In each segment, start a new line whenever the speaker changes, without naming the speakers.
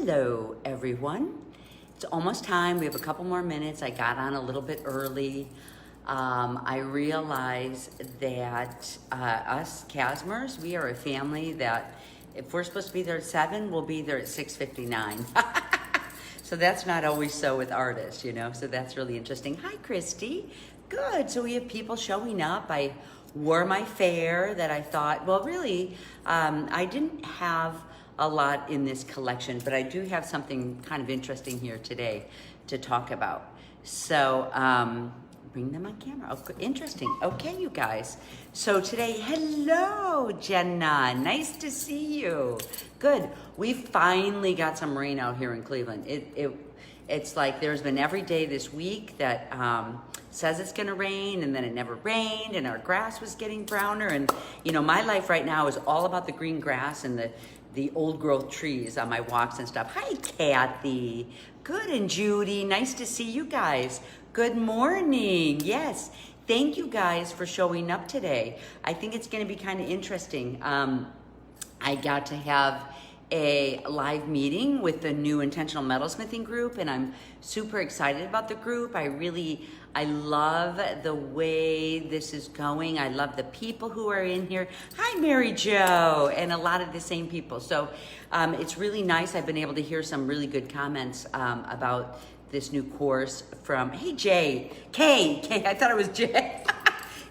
Hello, everyone. It's almost time. We have a couple more minutes. I got on a little bit early. I realize that us Casmers, we are a family that if we're supposed to be there at 7, we'll be there at 6:59. So that's not always so with artists, you know, so that's really interesting. Hi, Christy. Good. So we have people showing up. I wore my fair that I thought, well, really, I didn't have a lot in this collection, but I do have something kind of interesting here today to talk about. So bring them on camera. Oh, interesting. Okay, you guys. So today, hello, Jenna. Nice to see you. Good. We finally got some rain out here in Cleveland. It's like there's been every day this week that says it's gonna rain, and then it never rained, and our grass was getting browner. And you know, my life right now is all about the green grass and the old growth trees on my walks and stuff. Hi, Kathy. Good, and Judy. Nice to see you guys. Good morning. Yes. Thank you guys for showing up today. I think it's going to be kind of interesting. I got to have a live meeting with the new Intentional Metalsmithing group, and I'm super excited about the group. I love the way this is going. I love the people who are in here. Hi, Mary Jo, and a lot of the same people. So it's really nice. I've been able to hear some really good comments about this new course from, hey, Jay, Kay, I thought it was Jay.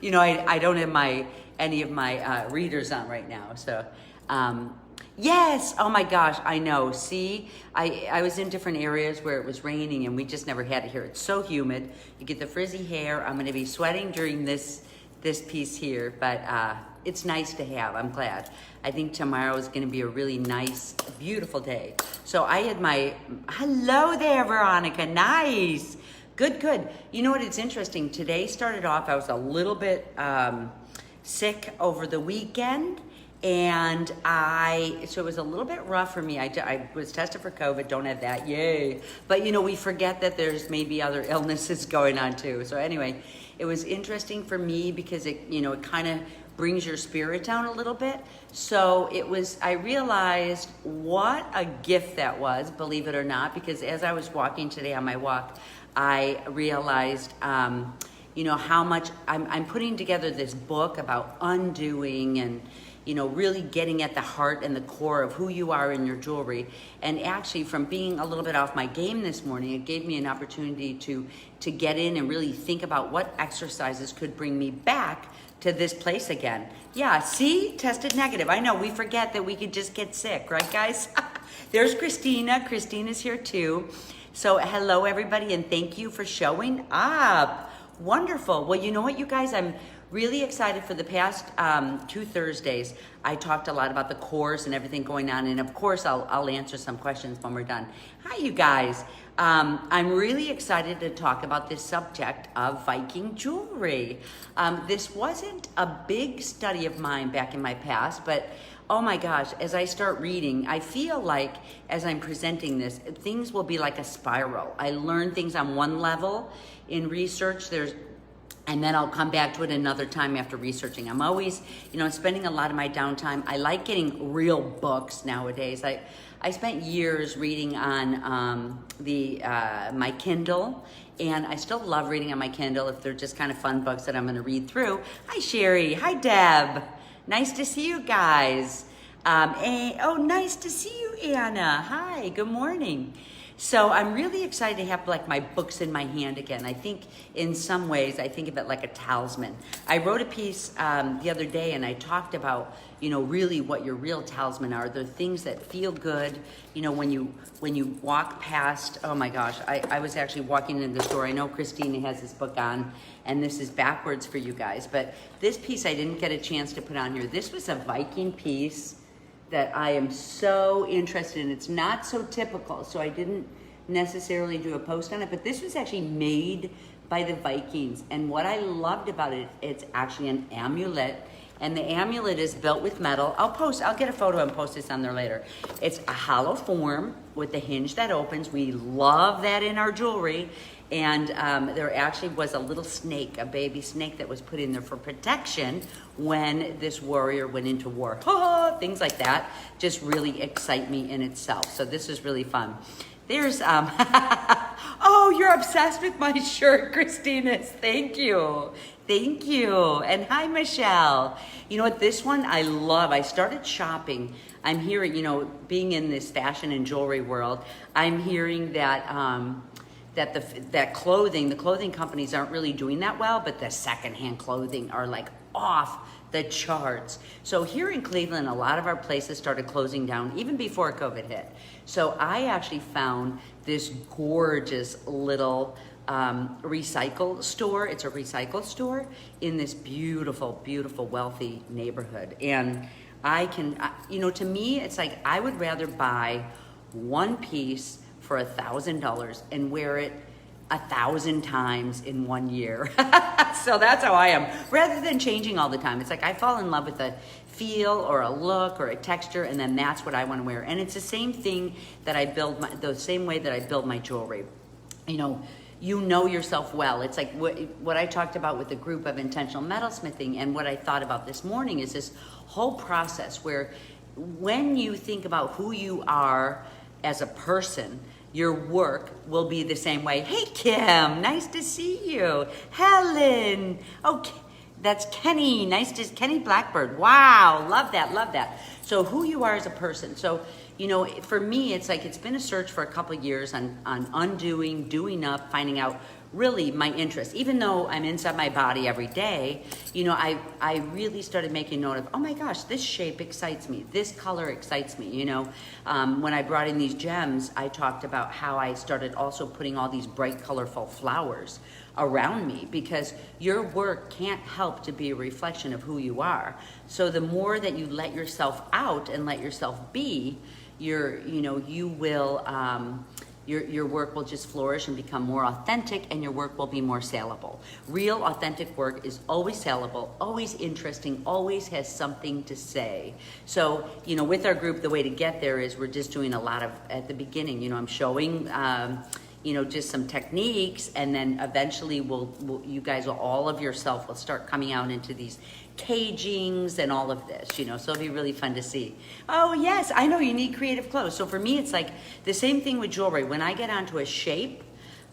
You know, I don't have any of my readers on right now. So yes, oh my gosh, I know. See, I was in different areas where it was raining and we just never had it here. It's so humid. You get the frizzy hair. I'm gonna be sweating during this piece here, but it's nice to have, I'm glad. I think tomorrow is gonna be a really nice, beautiful day. So I had hello there, Veronica, nice. Good. You know what, it's interesting. Today started off, I was a little bit sick over the weekend. And so it was a little bit rough for me. I was tested for COVID, don't have that, yay. But you know, we forget that there's maybe other illnesses going on too. So anyway, it was interesting for me because it kind of brings your spirit down a little bit. So I realized what a gift that was, believe it or not, because as I was walking today on my walk, I realized, how much I'm putting together this book about undoing and, really getting at the heart and the core of who you are in your jewelry. And actually, from being a little bit off my game this morning, it gave me an opportunity to get in and really think about what exercises could bring me back to this place again. Yeah, see, tested negative. I know, we forget that we could just get sick, right, guys? There's Christina. Christina's here too. So hello, everybody, and thank you for showing up. Wonderful. Well, you know what, you guys, I'm really excited. For the past 2 Thursdays, I talked a lot about the course and everything going on, and of course I'll answer some questions when we're done. Hi, you guys. I'm really excited to talk about this subject of Viking jewelry. This wasn't a big study of mine back in my past, but oh my gosh, as I start reading, I feel like as I'm presenting this, things will be like a spiral. I learn things on one level in research, and then I'll come back to it another time after researching. I'm always, spending a lot of my downtime. I like getting real books nowadays. I spent years reading on my Kindle, and I still love reading on my Kindle if they're just kind of fun books that I'm gonna read through. Hi, Sherry. Hi, Deb. Nice to see you guys. Nice to see you, Anna. Hi, good morning. So I'm really excited to have like my books in my hand again. I think in some ways, I think of it like a talisman. I wrote a piece the other day and I talked about, really what your real talisman are. They're things that feel good, when you walk past, oh my gosh, I was actually walking in the store. I know Christina has this book on, and this is backwards for you guys, but this piece I didn't get a chance to put on here. This was a Viking piece that I am so interested in. It's not so typical, so I didn't necessarily do a post on it, but this was actually made by the Vikings. And what I loved about it, it's actually an amulet, And the amulet is built with metal. I'll get a photo and post this on there later. It's a hollow form with the hinge that opens. We love that in our jewelry. And there actually was a little snake, a baby snake that was put in there for protection when this warrior went into war. Things like that just really excite me in itself. So this is really fun. There's, oh, you're obsessed with my shirt, Christina's. Thank you. Thank you. And hi, Michelle. You know what, this one I love. I started shopping. I'm hearing, you know, being in this fashion and jewelry world, I'm hearing that the clothing companies aren't really doing that well, but the secondhand clothing are like off the charts. So here in Cleveland, a lot of our places started closing down even before COVID hit. So I actually found this gorgeous little recycle store. It's a recycle store in this beautiful, beautiful, wealthy neighborhood. And I can, you know, to me, it's like I would rather buy one piece for $1,000 and wear it 1,000 times in 1 year. So that's how I am. Rather than changing all the time, it's like I fall in love with a feel or a look or a texture, and then that's what I want to wear. And it's the same thing that I build the same way that I build my jewelry. You know yourself well. It's like what I talked about with the group of intentional metalsmithing, and what I thought about this morning is this whole process where when you think about who you are as a person, your work will be the same way. Hey, Kim, nice to see you. Helen, okay, that's Kenny. Kenny Blackbird. Wow, love that, love that. So who you are as a person. So, you know, for me, it's like it's been a search for a couple of years on undoing, doing up, finding out really my interest. Even though I'm inside my body every day, you know, I really started making note of, oh my gosh, this shape excites me. This color excites me, you know. When I brought in these gems, I talked about how I started also putting all these bright, colorful flowers around me, because your work can't help to be a reflection of who you are. So the more that you let yourself out and let yourself be, your work will just flourish and become more authentic, and your work will be more saleable. Real authentic work is always saleable, always interesting, always has something to say. So, you know, with our group, the way to get there is we're just doing a lot of, at the beginning, you know, I'm showing, you know, just some techniques, and then eventually you guys will, all of yourself will start coming out into these cagings and all of this, you know, so it'll be really fun to see. Oh yes, I know you need creative clothes. So for me, it's like the same thing with jewelry. When I get onto a shape,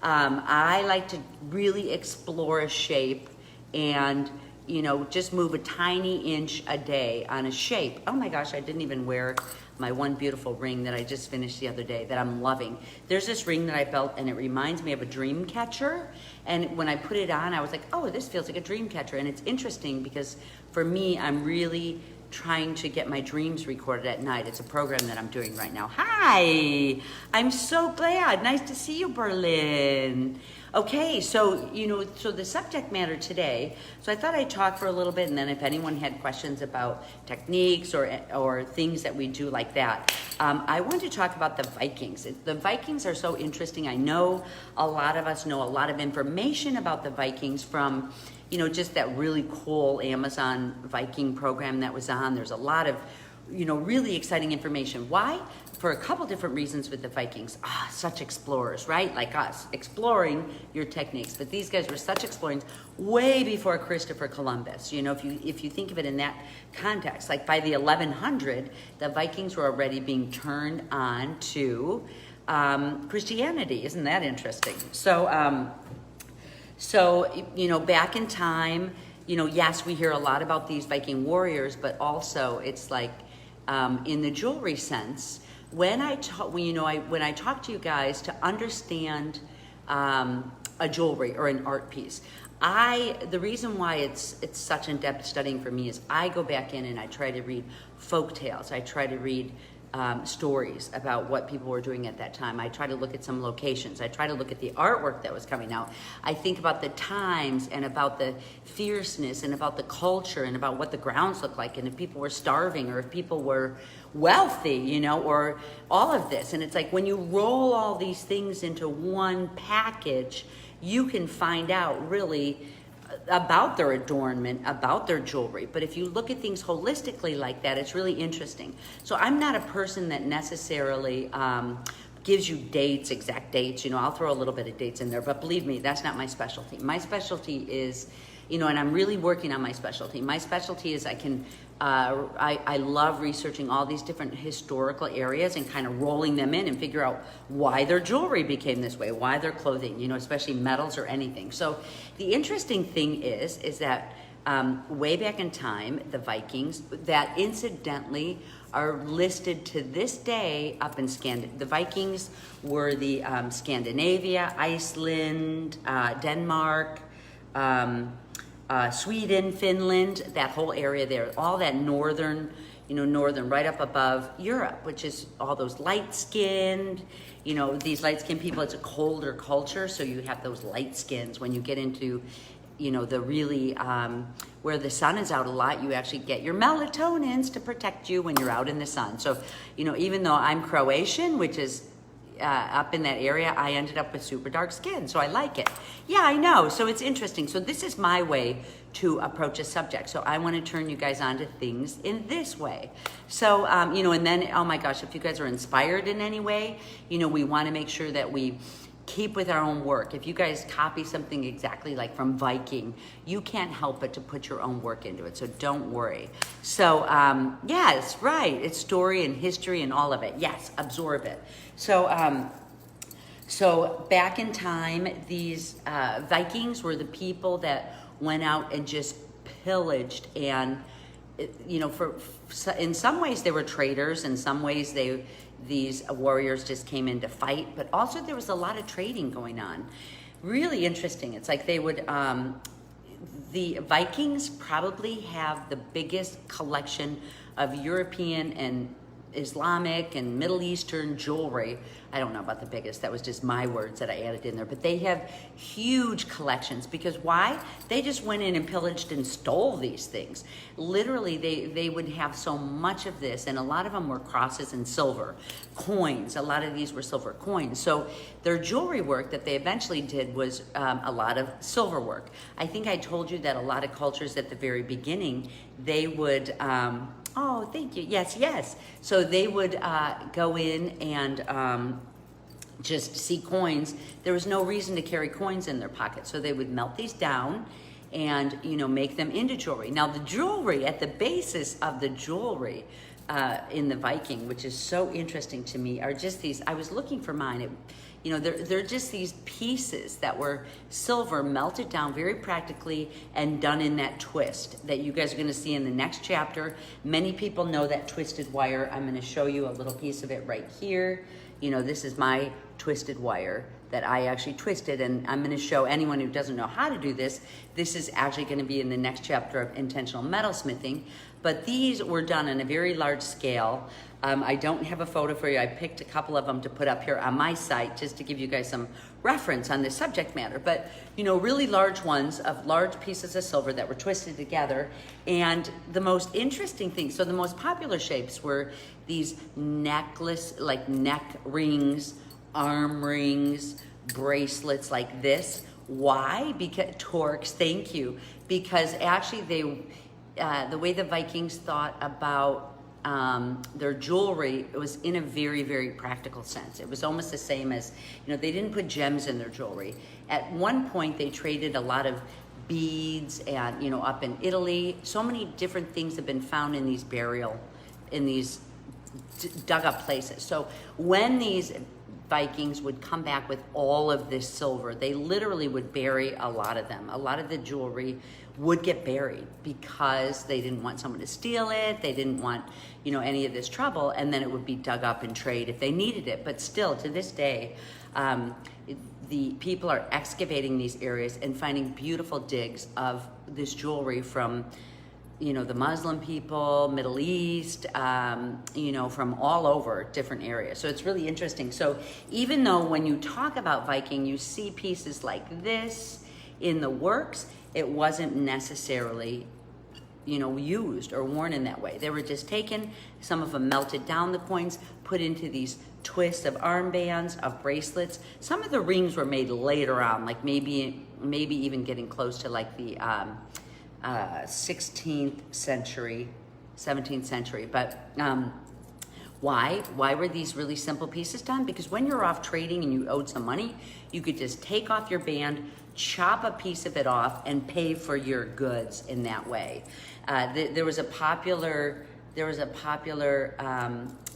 I like to really explore a shape and, you know, just move a tiny inch a day on a shape. Oh my gosh, I didn't even wear my one beautiful ring that I just finished the other day that I'm loving. There's this ring that I built, and it reminds me of a dream catcher. And when I put it on, I was like, oh, this feels like a dream catcher. And it's interesting because for me, I'm really trying to get my dreams recorded at night. It's a program that I'm doing right now. Hi, I'm so glad. Nice to see you, Berlin. Okay, so, you know, so the subject matter today, so I thought I'd talk for a little bit, and then if anyone had questions about techniques or things that we do like that, I want to talk about the Vikings. The Vikings are so interesting. I know a lot of us know a lot of information about the Vikings from, you know, just that really cool Amazon Viking program that was on. There's a lot of, you know, really exciting information. Why? For a couple different reasons with the Vikings. Such explorers, right? Like us, exploring your techniques. But these guys were such explorers way before Christopher Columbus. You know, if you think of it in that context, like by the 1100, the Vikings were already being turned on to Christianity. Isn't that interesting? So, you know, back in time, you know, yes, we hear a lot about these Viking warriors, but also it's like in the jewelry sense, when I talk to you guys to understand a jewelry or an art piece, the reason why it's such in-depth studying for me is I go back in and I try to read folk tales. I try to read stories about what people were doing at that time. I try to look at some locations. I try to look at the artwork that was coming out. I think about the times and about the fierceness and about the culture and about what the grounds looked like and if people were starving or if people were wealthy, you know, or all of this. And it's like when you roll all these things into one package, you can find out really about their adornment, about their jewelry. But if you look at things holistically like that, it's really interesting. So I'm not a person that necessarily gives you dates, exact dates. You know, I'll throw a little bit of dates in there, but believe me, that's not my specialty. My specialty is, you know, and I'm really working on my specialty. My specialty is I love researching all these different historical areas and kind of rolling them in and figure out why their jewelry became this way, why their clothing, you know, especially metals or anything. So the interesting thing is that way back in time, the Vikings, that incidentally are listed to this day up in the Vikings were the Scandinavia, Iceland, Denmark, Sweden, Finland, that whole area there, all that northern, you know, northern, right up above Europe, which is all those light-skinned, you know, these light-skinned people. It's a colder culture, so you have those light skins. When you get into, you know, the really, where the sun is out a lot, you actually get your melatonins to protect you when you're out in the sun. So, you know, even though I'm Croatian, which is up in that area, I ended up with super dark skin, so I like it. Yeah, I know, so it's interesting. So this is my way to approach a subject. So I want to turn you guys on to things in this way. So, you know, and then, oh my gosh, if you guys are inspired in any way, you know, we want to make sure that we keep with our own work. If you guys copy something exactly like from Viking, you can't help but to put your own work into it, so don't worry. So, yes, right, it's story and history and all of it. Yes, absorb it. So, so back in time, these Vikings were the people that went out and just pillaged, and you know, in some ways they were traders, in some ways these warriors just came in to fight, but also there was a lot of trading going on. Really interesting. It's like they would, the Vikings probably have the biggest collection of European and Islamic and Middle Eastern jewelry. I don't know about the biggest, that was just my words that I added in there, but they have huge collections. Because why? They just went in and pillaged and stole these things. Literally, they would have so much of this, and a lot of them were crosses and silver coins. A lot of these were silver coins. So their jewelry work that they eventually did was a lot of silver work. I think I told you that a lot of cultures at the very beginning, they would oh, thank you. Yes, yes. So they would go in and just see coins. There was no reason to carry coins in their pocket. So they would melt these down and, you know, make them into jewelry. Now the jewelry, at the basis of the jewelry in the Viking, which is so interesting to me, are just these, I was looking for mine. You know, they're just these pieces that were silver melted down very practically and done in that twist that you guys are going to see in the next chapter. Many people know that twisted wire. I'm going to show you a little piece of it right here. You know, this is my twisted wire that I actually twisted, and I'm going to show anyone who doesn't know how to do this. This is actually going to be in the next chapter of intentional metalsmithing. But these were done on a very large scale. I don't have a photo for you. I picked a couple of them to put up here on my site just to give you guys some reference on this subject matter. But, you know, really large ones of large pieces of silver that were twisted together. And the most interesting thing, so the most popular shapes were these necklace, like neck rings, arm rings, bracelets like this. Why? Because torques, thank you. Because actually the way the Vikings thought about their jewelry, it was in a very, very practical sense. It was almost the same as, you know, they didn't put gems in their jewelry. At one point, they traded a lot of beads, and, you know, up in Italy, so many different things have been found in these dug up places. So when these Vikings would come back with all of this silver, they literally would bury a lot of them. A lot of the jewelry would get buried because they didn't want someone to steal it. They didn't want, you know, any of this trouble, and then it would be dug up and trade if they needed it. But still, to this day, the people are excavating these areas and finding beautiful digs of this jewelry from, you know, the Muslim people, Middle East, you know, from all over different areas. So it's really interesting. So even though when you talk about Viking, you see pieces like this in the works, it wasn't necessarily used or worn in that way. They were just taken, some of them melted down the coins, put into these twists of armbands, of bracelets. Some of the rings were made later on, like maybe even getting close to like the 16th century, 17th century. But why were these really simple pieces done? Because when you're off trading and you owed some money, you could just take off your band, chop a piece of it off, and pay for your goods in that way. There was a popular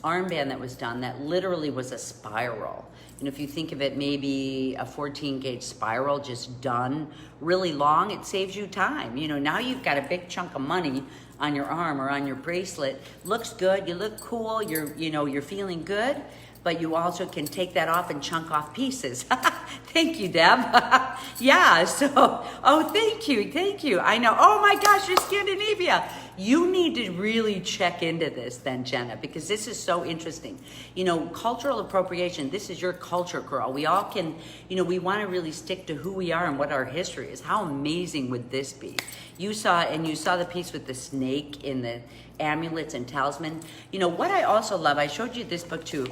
armband that was done that literally was a spiral. And if you think of it, maybe a 14 gauge spiral just done really long, it saves you time. Now you've got a big chunk of money on your arm or on your bracelet. Looks good, you look cool, you're feeling good, but you also can take that off and chunk off pieces. Thank you, Deb. Yeah, thank you. I know, oh my gosh, you're Scandinavia. You need to really check into this then, Jenna, because this is so interesting. Cultural appropriation, this is your culture, girl. We all can, we want to really stick to who we are and what our history is. How amazing would this be? You saw the piece with the snake in the amulets and talisman. What I also love, I showed you this book too.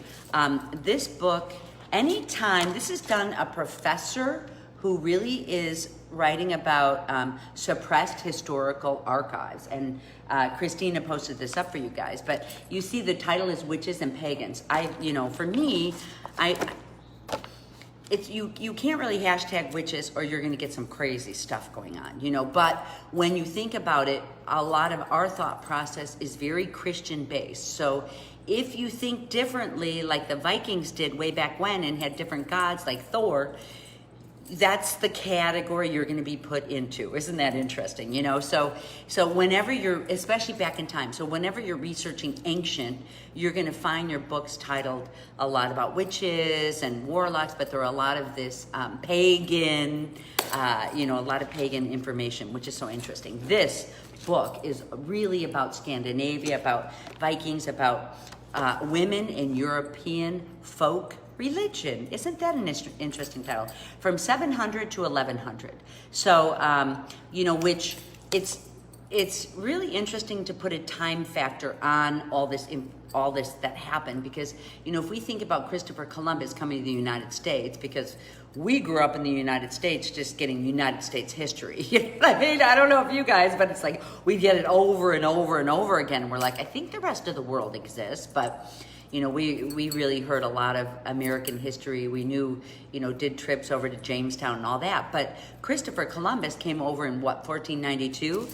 This book, anytime, this is done a professor who really is writing about suppressed historical archives. And Christina posted this up for you guys. But you see the title is Witches and Pagans. For me, you can't really hashtag witches or you're gonna get some crazy stuff going on, but when you think about it, a lot of our thought process is very Christian based. So if you think differently, like the Vikings did way back when and had different gods like Thor, that's the category you're going to be put into. Isn't that interesting? So whenever you're, especially back in time, so whenever you're researching ancient, you're going to find your books titled a lot about witches and warlocks, but there are a lot of this pagan, a lot of pagan information, which is so interesting. This book is really about Scandinavia, about Vikings, about women in European folk religion. Isn't that an interesting title? From 700 to 1100. So, which it's really interesting to put a time factor on all this that happened, because, if we think about Christopher Columbus coming to the United States, because we grew up in the United States just getting United States history. I don't know if you guys, but it's like we get it over and over and over again. And we're like, I think the rest of the world exists, but we really heard a lot of American history. We knew, did trips over to Jamestown and all that. But Christopher Columbus came over in 1492?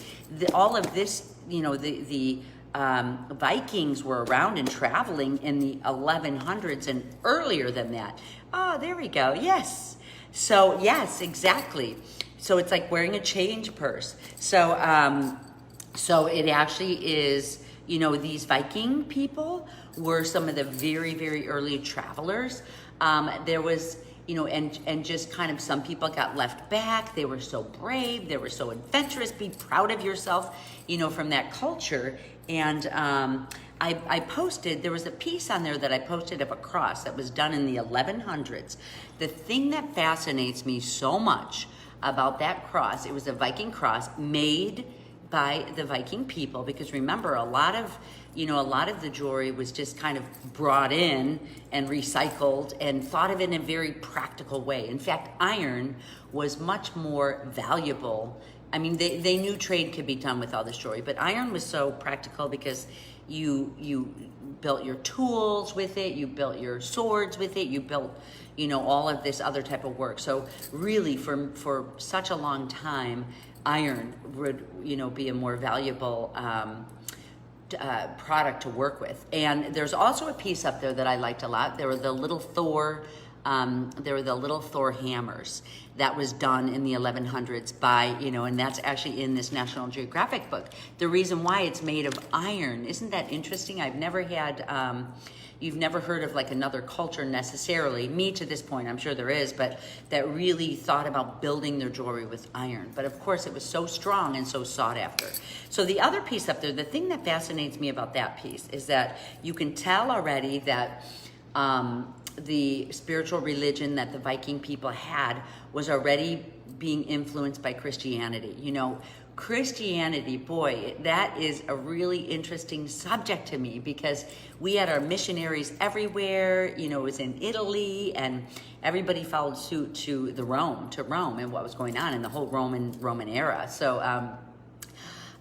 All of this, the Vikings were around and traveling in the 1100s and earlier than that. Oh, there we go. Yes. So yes, exactly. So it's like wearing a change purse. So it actually is, these Viking people were some of the very, very early travelers. There was, and just kind of some people got left back. They were so brave. They were so adventurous. Be proud of yourself, from that culture. And I posted, there was a piece on there that I posted of a cross that was done in the 1100s. The thing that fascinates me so much about that cross, it was a Viking cross made by the Viking people, because remember, a lot of the jewelry was just kind of brought in and recycled and thought of it in a very practical way. In fact, iron was much more valuable. I mean, they knew trade could be done with all this jewelry, but iron was so practical because you built your tools with it, you built your swords with it, you built, all of this other type of work. So really, for such a long time, iron would, be a more valuable product to work with. And there's also a piece up there that I liked a lot. There were the little Thor hammers that was done in the 1100s by, and that's actually in this National Geographic book. The reason why it's made of iron, isn't that interesting? I've never had, you've never heard of like another culture necessarily, me to this point, I'm sure there is, but that really thought about building their jewelry with iron. But of course it was so strong and so sought after. So the other piece up there, the thing that fascinates me about that piece is that you can tell already that the spiritual religion that the Viking people had was already being influenced by Christianity. Christianity, boy, that is a really interesting subject to me because we had our missionaries everywhere. You know, it was in Italy, and everybody followed suit to Rome, and what was going on in the whole Roman era. So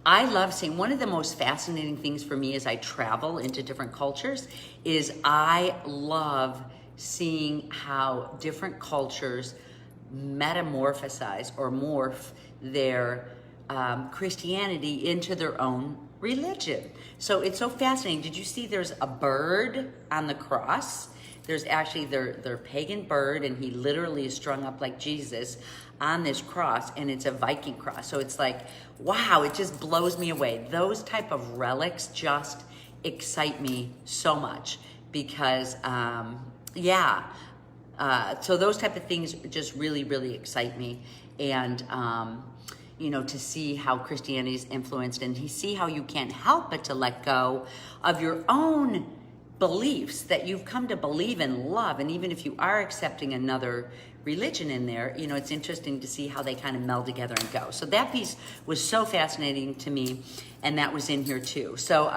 I love seeing, one of the most fascinating things for me as I travel into different cultures is I love seeing how different cultures metamorphosize or morph their Christianity into their own religion. So it's so fascinating. Did you see there's a bird on the cross? There's actually their pagan bird, and he literally is strung up like Jesus on this cross, and it's a Viking cross. So it's like, wow, it just blows me away. Those type of relics just excite me so much because, so those type of things just really, really excite me. And, you know, to see how Christianity is influenced and to see how you can't help but to let go of your own beliefs that you've come to believe and love. And even if you are accepting another religion in there, you know, it's interesting to see how they kind of meld together and go. So that piece was so fascinating to me, and that was in here too. So,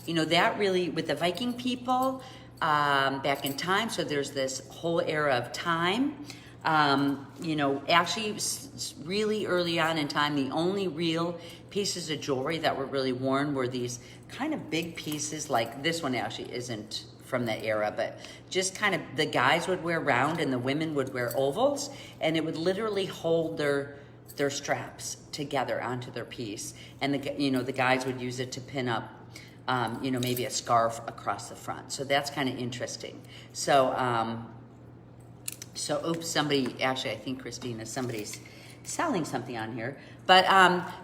you know, that really, with the Viking people, back in time, so there's this whole era of time. You know, actually really early on in time, the only real pieces of jewelry that were really worn were these kind of big pieces, like this one actually isn't from that era, but just kind of the guys would wear round and the women would wear ovals, and it would literally hold their straps together onto their piece. And the guys would use it to pin up you know, maybe a scarf across the front. So that's kind of interesting. So, oops, somebody, actually, I think Christina, somebody's selling something on here. But,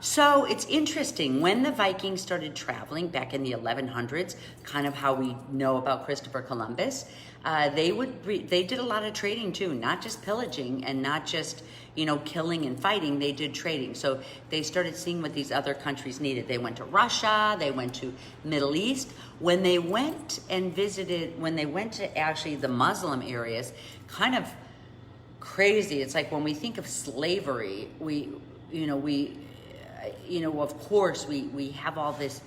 so it's interesting, when the Vikings started traveling back in the 1100s, kind of how we know about Christopher Columbus, they did a lot of trading too, not just pillaging and not just, you know, killing and fighting. They did trading. So they started seeing what these other countries needed. They went to Russia, they went to Middle East. When they went to actually the Muslim areas, kind of crazy. It's like when we think of slavery, of course we have all this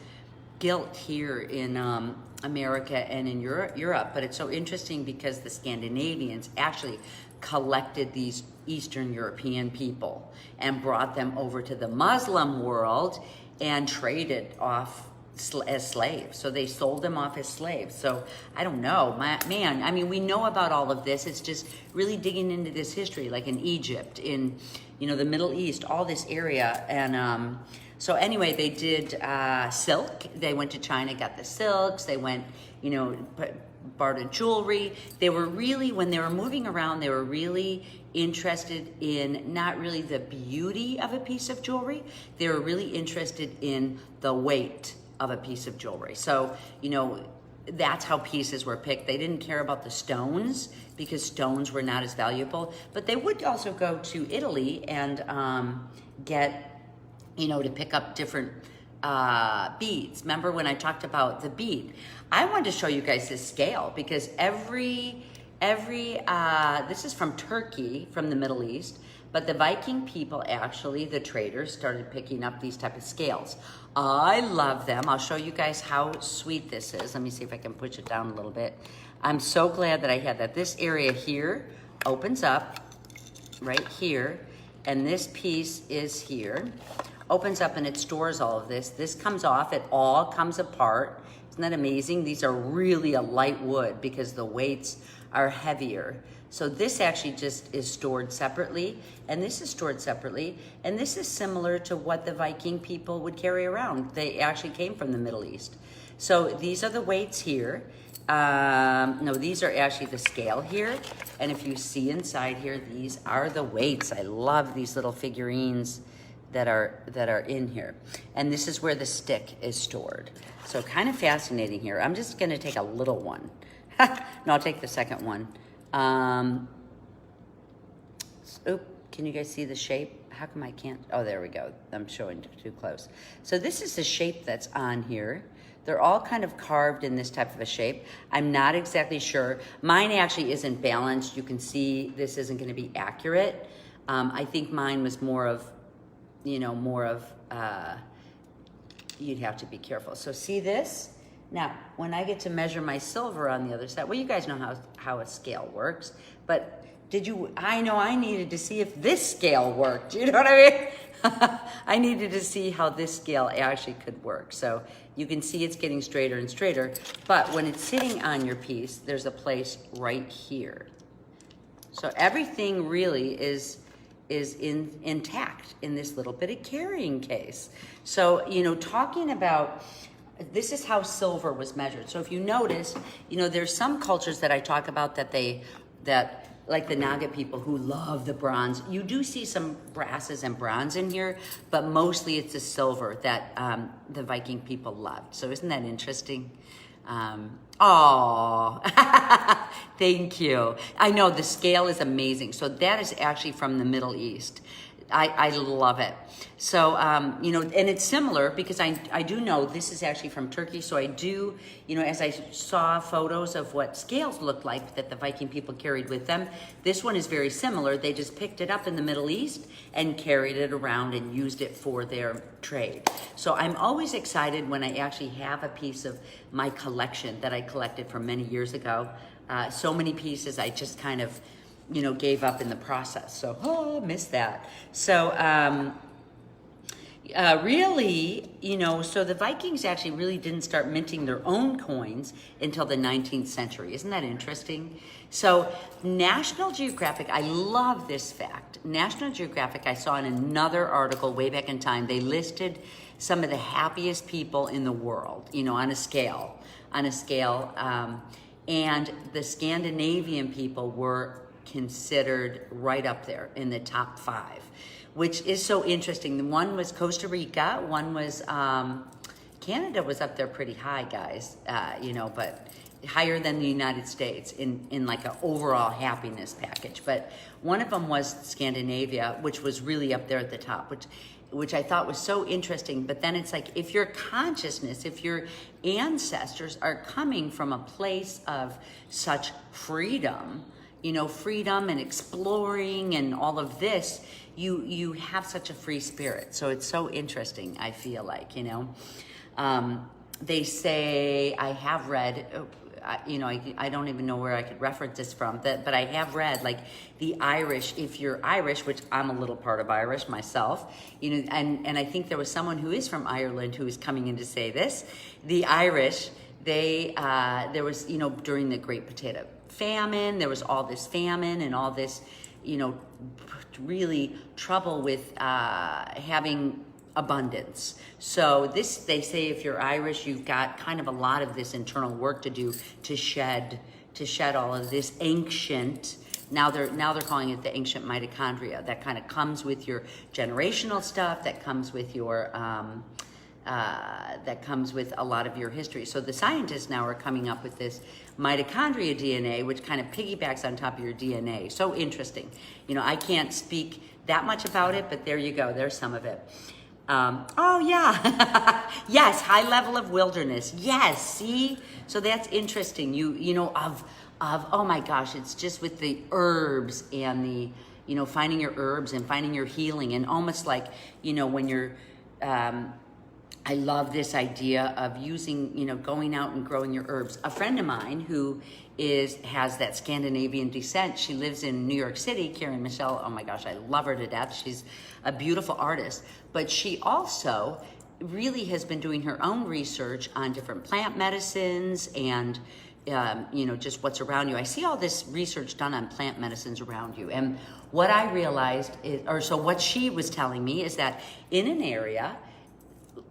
guilt here in America and in Europe, but it's so interesting because the Scandinavians actually collected these Eastern European people and brought them over to the Muslim world and traded off as slaves. So they sold them off as slaves. So I don't know, man, I mean, we know about all of this. It's just really digging into this history, like in Egypt, in, you know, the Middle East, all this area. And so anyway, they did silk. They went to China, got the silks. They went, you know, bartered jewelry. They were really, when they were moving around, they were really interested in not really the beauty of a piece of jewelry. They were really interested in the weight of a piece of jewelry. So, you know, that's how pieces were picked. They didn't care about the stones because stones were not as valuable, but they would also go to Italy and get, you know, to pick up different beads. Remember when I talked about the bead? I wanted to show you guys this scale because every this is from Turkey, from the Middle East, but the Viking people, actually, the traders, started picking up these type of scales. I love them. I'll show you guys how sweet this is. Let me see if I can push it down a little bit. I'm so glad that I had that. This area here opens up right here, and this piece is here. Opens up and it stores all of this. This comes off, it all comes apart. Isn't that amazing? These are really a light wood because the weights are heavier. So this actually just is stored separately, and this is stored separately, and this is similar to what the Viking people would carry around. They actually came from the Middle East. So these are the weights here. No, these are actually the scale here, and if you see inside here, these are the weights. I love these little figurines that are in here. And this is where the stick is stored. So kind of fascinating here. I'm just gonna take a little one. No, I'll take the second one. Can you guys see the shape? How come I can't? Oh, there we go. I'm showing too close. So this is the shape that's on here. They're all kind of carved in this type of a shape. I'm not exactly sure. Mine actually isn't balanced. You can see this isn't going to be accurate. I think mine was more of more of, you'd have to be careful. So see this? Now, when I get to measure my silver on the other side, well, you guys know how a scale works, but I know I needed to see if this scale worked. You know what I mean? I needed to see how this scale actually could work. So you can see it's getting straighter and straighter, but when it's sitting on your piece, there's a place right here. So everything really is intact in this little bit of carrying case. So, talking about, this is how silver was measured. So if you notice, there's some cultures that I talk about that like the Naga people who love the bronze. You do see some brasses and bronze in here, but mostly it's the silver that the Viking people loved. So isn't that interesting? Oh, thank you. I know the scale is amazing. So that is actually from the Middle East. I love it. So, and it's similar because I do know this is actually from Turkey. So I do, as I saw photos of what scales looked like that the Viking people carried with them, this one is very similar. They just picked it up in the Middle East and carried it around and used it for their trade. So I'm always excited when I actually have a piece of my collection that I collected from many years ago. So many pieces I just kind of, gave up in the process. So, I missed that. So, really, so the Vikings actually really didn't start minting their own coins until the 19th century. Isn't that interesting? So National Geographic, I love this fact. National Geographic, I saw in another article way back in time, they listed some of the happiest people in the world, on a scale. And the Scandinavian people were considered right up there in the top 5, which is so interesting. One was Costa Rica, one was Canada was up there pretty high, guys, but higher than the United States in like an overall happiness package. But one of them was Scandinavia, which was really up there at the top, which I thought was so interesting. But then it's like, if your consciousness, if your ancestors are coming from a place of such freedom, freedom and exploring and all of this, you have such a free spirit. So it's so interesting, I feel like, they say, I have read, I don't even know where I could reference this from, but I have read, like, the Irish, if you're Irish, which I'm a little part of Irish myself, and I think there was someone who is from Ireland who is coming in to say this, the Irish, there was, during the Great Potato Famine, there was all this famine and all this, really trouble with having abundance. So they say if you're Irish, you've got kind of a lot of this internal work to do to shed all of this ancient. Now they're calling it the ancient mitochondria. That kind of comes with your generational stuff. That comes with your that comes with a lot of your history. So the scientists now are coming up with this mitochondria DNA, which kind of piggybacks on top of your DNA. So interesting. I can't speak that much about it, but there you go. There's some of it. Oh yeah, yes, high level of wilderness. Yes, see, so that's interesting. Of oh my gosh, it's just with the herbs and the finding your herbs and finding your healing, and almost like when you're. I love this idea of using, going out and growing your herbs. A friend of mine who has that Scandinavian descent, she lives in New York City, Karen Michelle, oh my gosh, I love her to death. She's a beautiful artist, but she also really has been doing her own research on different plant medicines and just what's around you. I see all this research done on plant medicines around you. And what I realized what she was telling me is that in an area,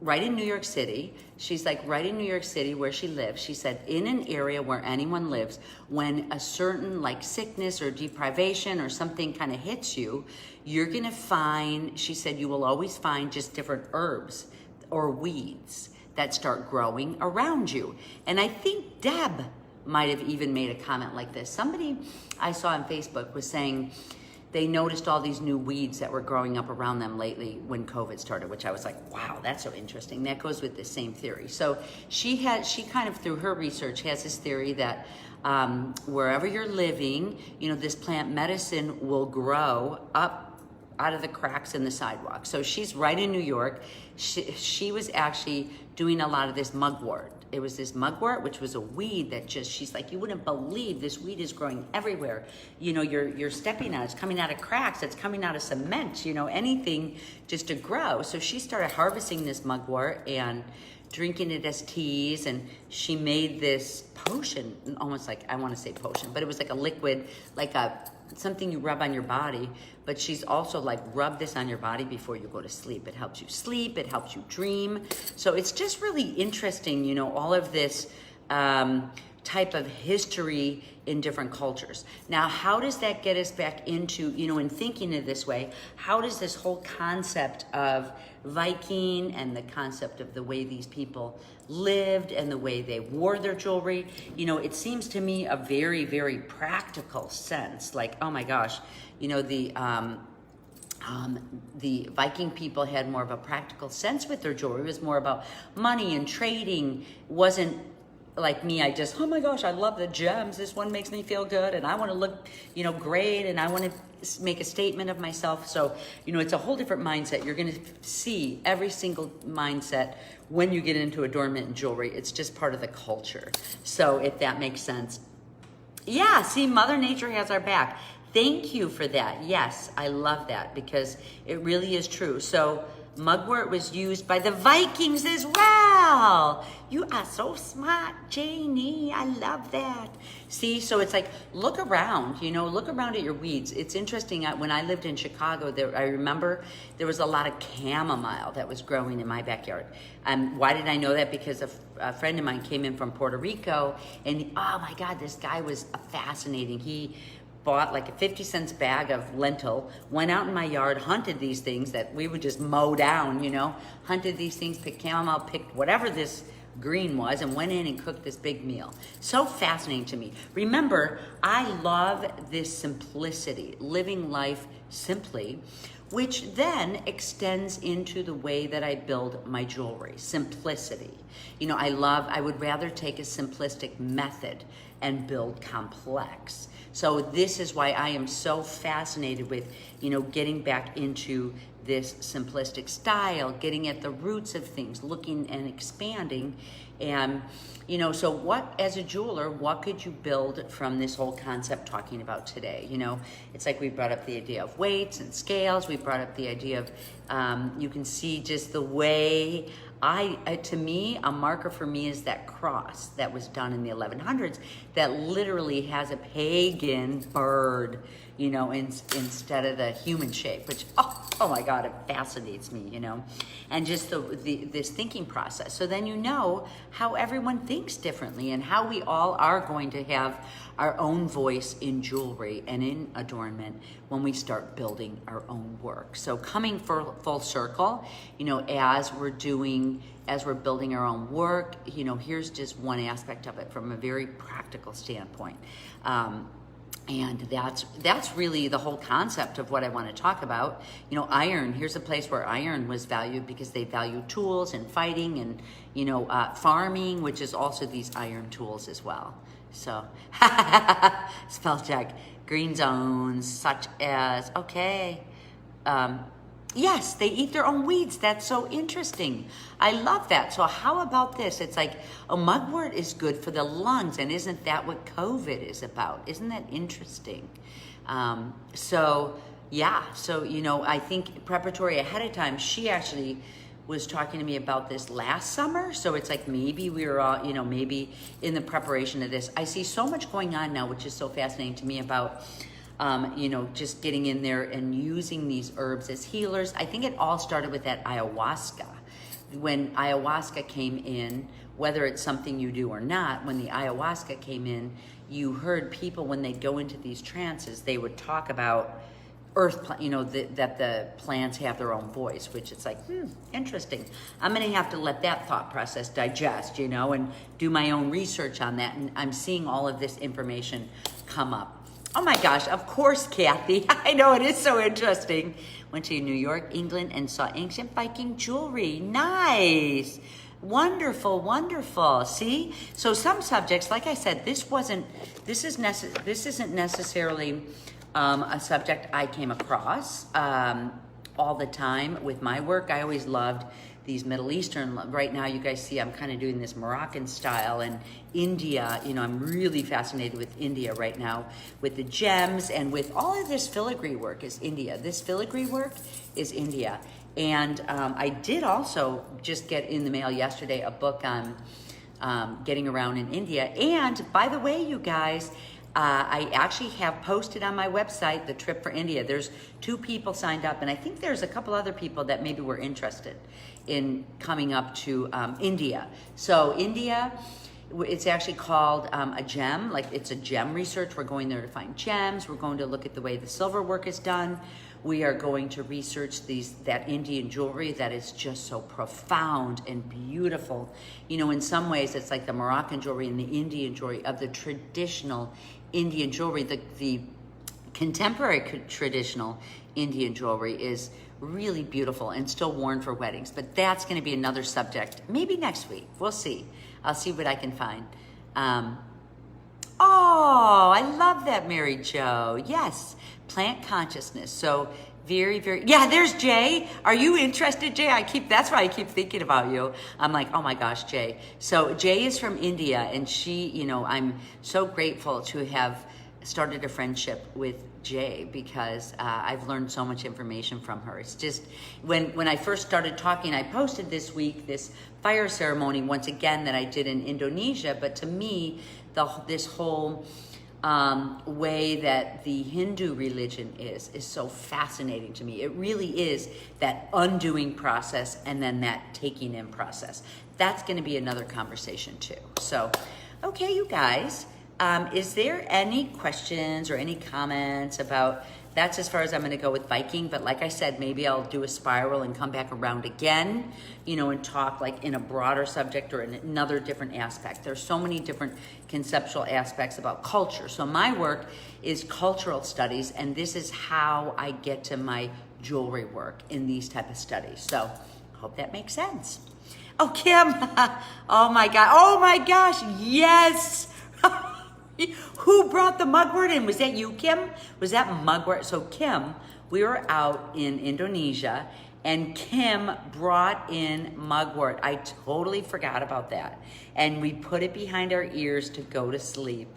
right in New York City, she's like, right in New York City where she lives, she said, in an area where anyone lives, when a certain like sickness or deprivation or something kind of hits you, you're gonna find, she said, you will always find just different herbs or weeds that start growing around you. And I think Deb might have even made a comment like this. Somebody I saw on Facebook was saying, they noticed all these new weeds that were growing up around them lately when COVID started, which I was like, wow, that's so interesting. That goes with the same theory. So she kind of, through her research, has this theory that wherever you're living, this plant medicine will grow up out of the cracks in the sidewalk. So she's right in New York. She was actually doing a lot of this mugwort. It was this mugwort, which was a weed that just, she's like, you wouldn't believe this weed is growing everywhere. You know, you're stepping on it. It's coming out of cracks. It's coming out of cement, you know, anything just to grow. So she started harvesting this mugwort and drinking it as teas, and she made this potion, almost like, I want to say potion, but it was like a liquid, like something you rub on your body. But she's also like, rub this on your body before you go to sleep. It helps you sleep, it helps you dream. So it's just really interesting, you know, all of this type of history in different cultures. Now, how does that get us back into, you know, in thinking of this way, how does this whole concept of Viking and the concept of the way these people lived and the way they wore their jewelry, you know, it seems to me a very, very practical sense. Like, oh my gosh, you know, the Viking people had more of a practical sense with their jewelry. It was more about money and trading. It wasn't like me, I just, oh my gosh, I love the gems. This one makes me feel good and I want to look, you know, great, and I want to make a statement of myself. So, you know, it's a whole different mindset. You're going to see every single mindset when you get into adornment and jewelry. It's just part of the culture. So if that makes sense. Yeah, see, Mother Nature has our back. Thank you for that. Yes, I love that because it really is true. So mugwort was used by the Vikings as well. You are so smart, Janie. I love that. See, so it's like, look around, you know, look around at your weeds. It's interesting. When I lived in Chicago, I remember there was a lot of chamomile that was growing in my backyard. Why did I know that? Because a friend of mine came in from Puerto Rico, and oh my God, this guy was fascinating. He bought like a 50-cent bag of lentil, went out in my yard, hunted these things that we would just mow down, you know, hunted these things, picked chamomile, picked whatever this green was, and went in and cooked this big meal. So fascinating to me. Remember, I love this simplicity, living life simply, which then extends into the way that I build my jewelry, simplicity. You know, I would rather take a simplistic method and build complex. So this is why I am so fascinated with, you know, getting back into this simplistic style, getting at the roots of things, looking and expanding. And, you know, so what, as a jeweler, what could you build from this whole concept talking about today? You know, it's like we brought up the idea of weights and scales. We brought up the idea of, you can see just the way to me, a marker for me is that cross that was done in the 1100s that literally has a pagan bird, you know, instead of the human shape, which, oh my God, it fascinates me, you know, and just this thinking process. So then you know how everyone thinks differently and how we all are going to have our own voice in jewelry and in adornment when we start building our own work. So coming full circle, you know, as we're building our own work, you know, here's just one aspect of it from a very practical standpoint. And that's really the whole concept of what I want to talk about. You know, iron, here's a place where iron was valued because they value tools and fighting and, you know, farming, which is also these iron tools as well. So, spell check, green zones such as, okay, yes, they eat their own weeds. That's so interesting. I love that. So how about this? It's like, mugwort is good for the lungs, and isn't that what COVID is about? Isn't that interesting? So, yeah, so, you know, I think preparatory ahead of time, she actually was talking to me about this last summer. So it's like maybe we were all, you know, maybe in the preparation of this. I see so much going on now, which is so fascinating to me about you know, just getting in there and using these herbs as healers. I think it all started with that ayahuasca. When ayahuasca came in, whether it's something you do or not, when the ayahuasca came in, you heard people when they'd go into these trances, they would talk about you know, that the plants have their own voice, which it's like, interesting. I'm gonna have to let that thought process digest, you know, and do my own research on that. And I'm seeing all of this information come up. Oh my gosh, of course, Kathy. I know, it is so interesting. Went to New York, England, and saw ancient Viking jewelry. Nice. Wonderful, wonderful. See? So some subjects, like I said, this isn't necessarily a subject I came across all the time with my work. I always loved these Middle Eastern. Right now, you guys see I'm kind of doing this Moroccan style, and India, you know, I'm really fascinated with India right now with the gems and with all of this filigree work is India. This filigree work is India. And I did also just get in the mail yesterday a book on getting around in India. And by the way, you guys, I actually have posted on my website the trip for India. There's 2 people signed up, and I think there's a couple other people that maybe were interested in coming up to India. So India, it's actually called a gem, like it's a gem research. We're going there to find gems. We're going to look at the way the silver work is done. We are going to research that Indian jewelry that is just so profound and beautiful. You know, in some ways, it's like the Moroccan jewelry and the Indian jewelry of the traditional Indian jewelry. The contemporary traditional Indian jewelry is really beautiful and still worn for weddings. But that's going to be another subject, maybe next week. We'll see. I'll see what I can find. Oh, I love that, Mary Jo. Yes, plant consciousness. So very, very, yeah, there's Jay. Are you interested, Jay? That's why I keep thinking about you. I'm like, oh my gosh, Jay. So Jay is from India, and she, you know, I'm so grateful to have started a friendship with Jay because I've learned so much information from her. It's just, when I first started talking, I posted this week this fire ceremony once again that I did in Indonesia, but to me, this whole way that the Hindu religion is so fascinating to me. It really is that undoing process and then that taking in process. That's going to be another conversation too. So, okay, you guys, is there any questions or any comments about, that's as far as I'm going to go with Viking, but like I said, maybe I'll do a spiral and come back around again, you know, and talk like in a broader subject or in another different aspect. There's so many different conceptual aspects about culture. So my work is cultural studies, and this is how I get to my jewelry work in these type of studies. So I hope that makes sense. Oh, Kim, oh my gosh, yes. Who brought the mugwort in? Was that you, Kim? Was that mugwort? So Kim, we were out in Indonesia, and Kim brought in mugwort. I totally forgot about that. And we put it behind our ears to go to sleep.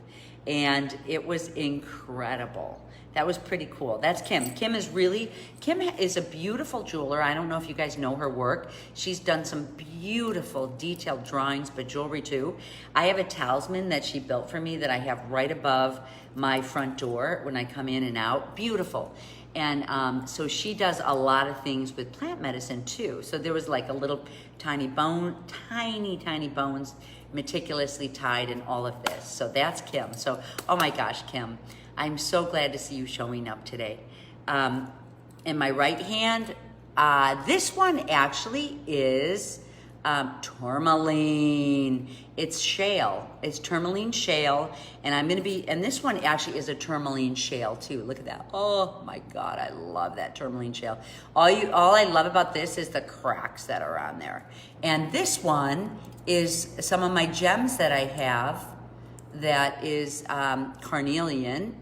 And it was incredible. That was pretty cool. That's Kim. Kim is a beautiful jeweler. I don't know if you guys know her work. She's done some beautiful detailed drawings, but jewelry too. I have a talisman that she built for me that I have right above my front door when I come in and out. Beautiful. And so she does a lot of things with plant medicine too. So there was like a little tiny bone, tiny bones meticulously tied in all of this. So that's Kim. So, oh my gosh, Kim. I'm so glad to see you showing up today. In my right hand, this one actually is tourmaline. It's shale. It's tourmaline shale, and this one actually is a tourmaline shale too. Look at that. Oh my God, I love that tourmaline shale. All I love about this is the cracks that are on there. And this one is some of my gems that I have. That is carnelian,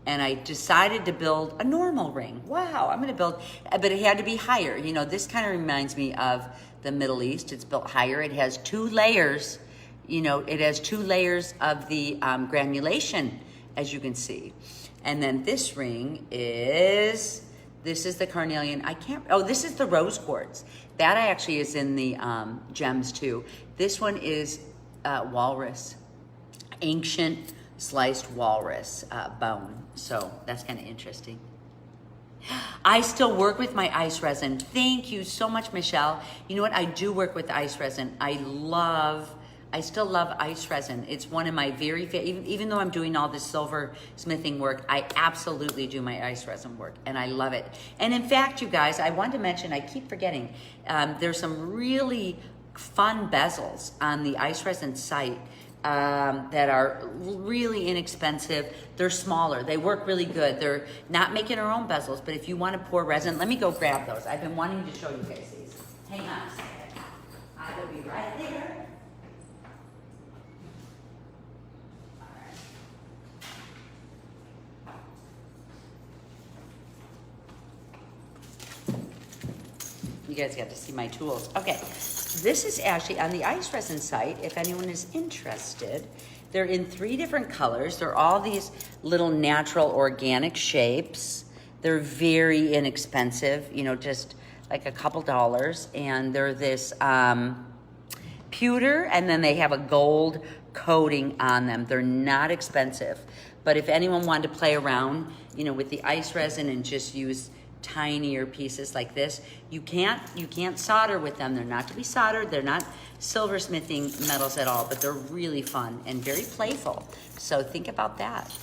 and I decided to build a normal ring. Wow, I'm gonna build, but it had to be higher. You know, this kind of reminds me of the Middle East. It's built higher. It has 2 layers. You know, it has 2 layers of the granulation, as you can see. And then this ring this is the carnelian. This is the rose quartz. That actually is in the gems too. This one is walrus. Ancient sliced walrus bone. So that's kind of interesting. I still work with my ice resin. Thank you so much, Michelle. You know what? I do work with ice resin. I still love ice resin. It's one of my even though I'm doing all this silver smithing work, I absolutely do my ice resin work, and I love it. And in fact, you guys, I wanted to mention, I keep forgetting, there's some really fun bezels on the ice resin site. That are really inexpensive. They're smaller. They work really good. They're not making our own bezels, but if you want to pour resin, let me go grab those. I've been wanting to show you guys these. Hang on a second. I will be right there. All right. You guys got to see my tools. Okay, this is actually on the ice resin site, if anyone is interested. They're in 3 different colors. They're all these little natural organic shapes. They're very inexpensive, you know, just like a couple dollars. And they're this pewter, and then they have a gold coating on them. They're not expensive. But if anyone wanted to play around, you know, with the ice resin and just use tinier pieces like this, you can't solder with them. They're not to be soldered. They're not silversmithing metals at all, but they're really fun and very playful. So think about that.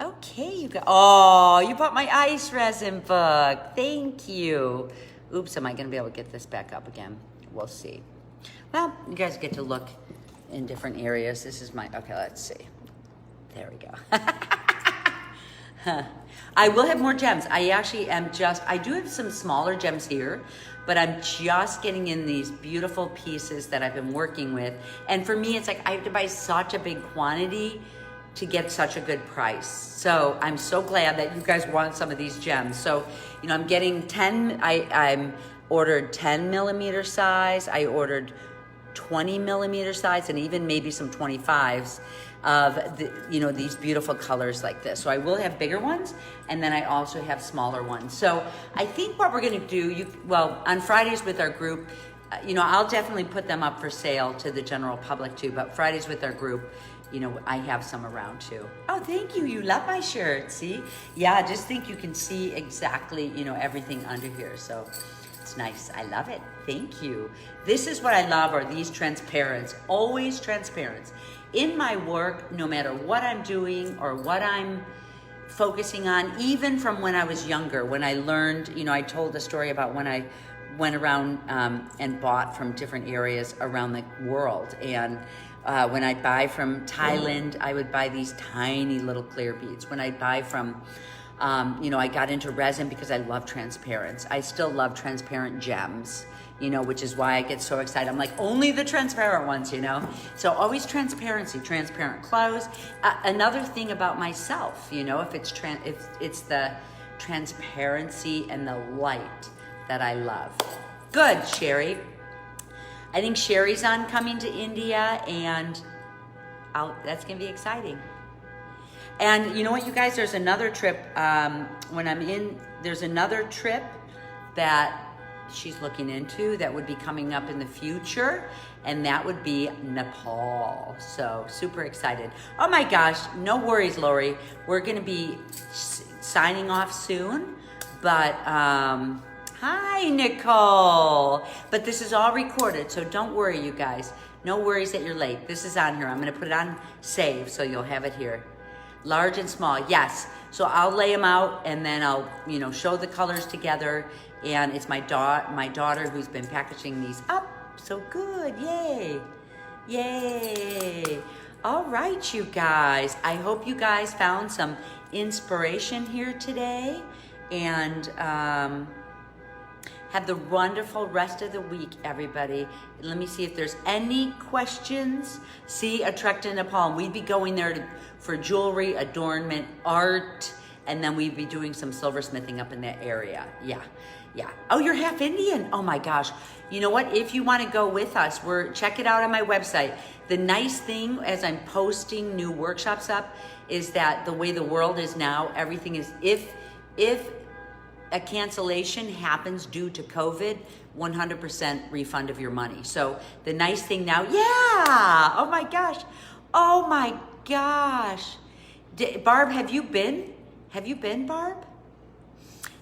Okay, you got, oh, you bought my ice resin book. Thank you. Oops, am I gonna be able to get this back up again? We'll see. Well, you guys get to look in different areas. This is my, okay, let's see. There we go. I will have more gems. I actually am I do have some smaller gems here, but I'm just getting in these beautiful pieces that I've been working with. And for me, it's like I have to buy such a big quantity to get such a good price. So I'm so glad that you guys want some of these gems. So, you know, I'm getting 10, I'm ordered 10 millimeter size. I ordered 20 millimeter size, and even maybe some 25s of the, you know, these beautiful colors like this. So I will have bigger ones, and then I also have smaller ones. So I think what we're gonna do, well, on Fridays with our group, you know, I'll definitely put them up for sale to the general public too, but Fridays with our group, you know, I have some around too. Oh, thank you. You love my shirt. See? Yeah, I just think you can see exactly, you know, everything under here. So it's nice. I love it. Thank you. This is what I love, are these transparents. Always transparents. In my work, no matter what I'm doing or what I'm focusing on, even from when I was younger, when I learned, you know, I told the story about when I went around and bought from different areas around the world. And when I buy from Thailand, I would buy these tiny little clear beads. When I buy from, you know, I got into resin because I love transparents. I still love transparent gems, you know, which is why I get so excited. I'm like, only the transparent ones, you know? So always transparency, transparent clothes. Another thing about myself, you know, if it's the transparency and the light that I love. Good, Sherry. I think Sherry's on coming to India, and that's gonna be exciting. And you know what, you guys, there's another trip, there's another trip that she's looking into that would be coming up in the future, and that would be Nepal. So super excited. Oh my gosh, no worries, Lori. We're gonna be signing off soon, but hi, Nicole. But this is all recorded, so don't worry, you guys. No worries that you're late. This is on here. I'm gonna put it on save, so you'll have it here. Large and small, yes. So I'll lay them out, and then I'll, you know, show the colors together. And it's my daughter who's been packaging these up. So good, yay, yay. All right, you guys. I hope you guys found some inspiration here today, and have the wonderful rest of the week, everybody. Let me see if there's any questions. See, a trek to Nepal. We'd be going there for jewelry, adornment, art, and then we'd be doing some silversmithing up in that area. Yeah. Yeah. Oh, you're half Indian. Oh my gosh. You know what? If you want to go with us, check it out on my website. The nice thing, as I'm posting new workshops up, is that the way the world is now, everything is, if a cancellation happens due to COVID, 100% refund of your money. So the nice thing now, yeah. Oh my gosh. Oh my gosh. Barb, have you been? Have you been, Barb?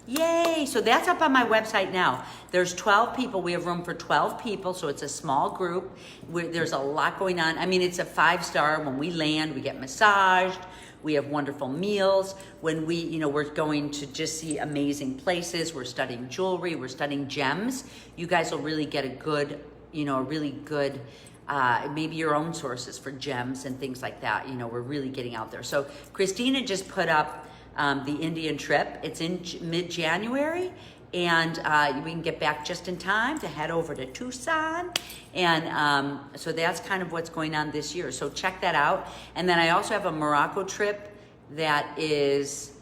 Yay, so that's up on my website now. There's 12 people, we have room for 12 people, so it's a small group. There's a lot going on. I mean, it's a 5-star. When we land, we get massaged, we have wonderful meals. When we're going to just see amazing places, we're studying jewelry, we're studying gems. You guys will really get a good, really good, maybe your own sources for gems and things like that. We're really getting out there. So Christina just put up the Indian trip. It's in mid-January, and we can get back just in time to head over to Tucson. And so that's kind of what's going on this year. So check that out. And then I also have a Morocco trip that is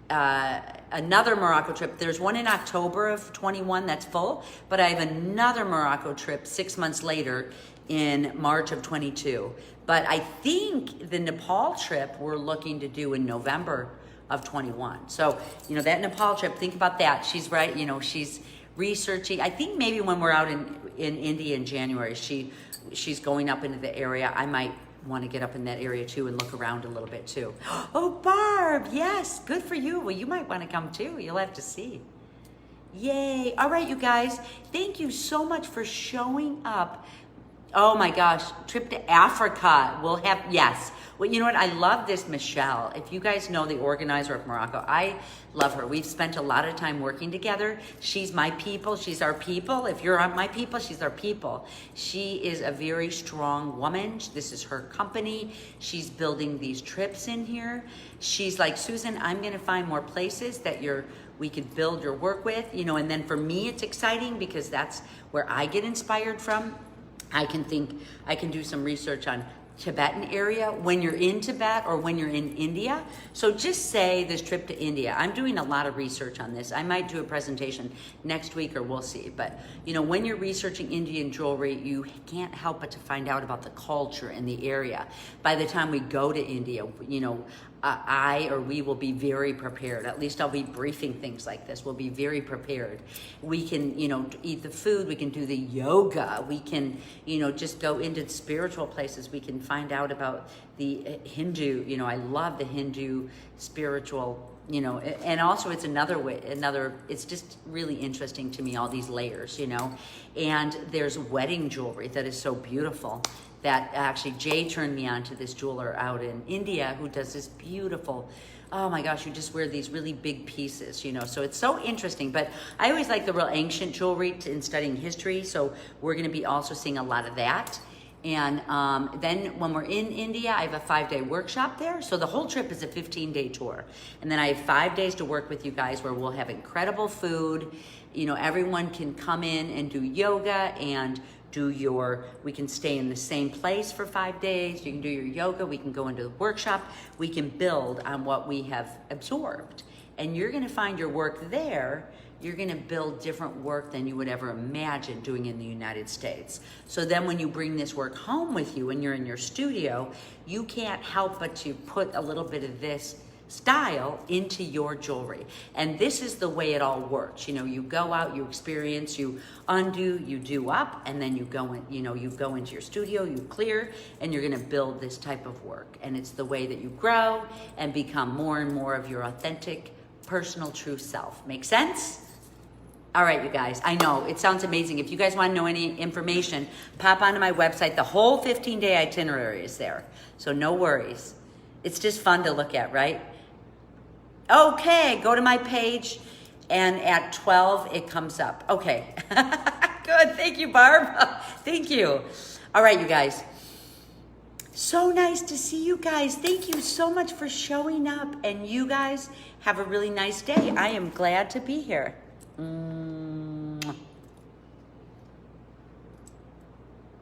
another Morocco trip. There's one in October of 21 that's full, but I have another Morocco trip 6 months later in March of 22. But I think the Nepal trip we're looking to do in November of 21. So, you know, that Nepal trip, think about that. She's right, you know, she's researching. I think maybe when we're out in India in January, she's going up into the area. I might want to get up in that area too and look around a little bit too. Oh, Barb, yes, good for you. Well, you might want to come too. You'll have to see. Yay. All right, you guys, thank you so much for showing up. Oh my gosh, trip to Africa. We'll have, yes. Well, you know what? I love this Michelle. If you guys know the organizer of Morocco, I love her. We've spent a lot of time working together. She's my people. She's our people. If you're my people, she's our people. She is a very strong woman. This is her company. She's building these trips in here. She's like, Susan, I'm going to find more places that we could build your work with, you know, and then for me, it's exciting because that's where I get inspired from. I can do some research on Tibetan area when you're in Tibet or when you're in India. So just say this trip to India. I'm doing a lot of research on this. I might do a presentation next week or we'll see. But you know, when you're researching Indian jewelry, you can't help but to find out about the culture in the area. By the time we go to India, you know, we will be very prepared. At least I'll be briefing things like this. We'll be very prepared. We can, you know, eat the food. We can do the yoga. We can, you know, just go into spiritual places. We can find out about the Hindu, you know, I love the Hindu spiritual, you know, and also it's it's just really interesting to me, all these layers, you know, and there's wedding jewelry that is so beautiful. That actually Jay turned me on to this jeweler out in India who does this beautiful, oh my gosh, you just wear these really big pieces, you know, so it's so interesting. But I always like the real ancient jewelry in studying history, so we're going to be also seeing a lot of that. And then when we're in India, I have a 5-day workshop there. So the whole trip is a 15-day tour. And then I have 5 days to work with you guys where we'll have incredible food. You know, everyone can come in and do yoga and we can stay in the same place for 5 days. You can do your yoga. We can go into the workshop. We can build on what we have absorbed. And you're going to find your work there. You're going to build different work than you would ever imagine doing in the United States. So then when you bring this work home with you and you're in your studio, you can't help but to put a little bit of this style into your jewelry. And this is the way it all works. You know, you go out, you experience, you undo, you do up, and then you go in, you know, you go into your studio, you clear, and you're gonna build this type of work. And it's the way that you grow and become more and more of your authentic, personal, true self. Make sense? All right, you guys, I know it sounds amazing. If you guys want to know any information, pop onto my website. The whole 15-day itinerary is there. So no worries. It's just fun to look at, right? Okay, go to my page, and at 12, it comes up. Okay, good, thank you, Barb. Thank you. All right, you guys. So nice to see you guys. Thank you so much for showing up, and you guys have a really nice day. I am glad to be here.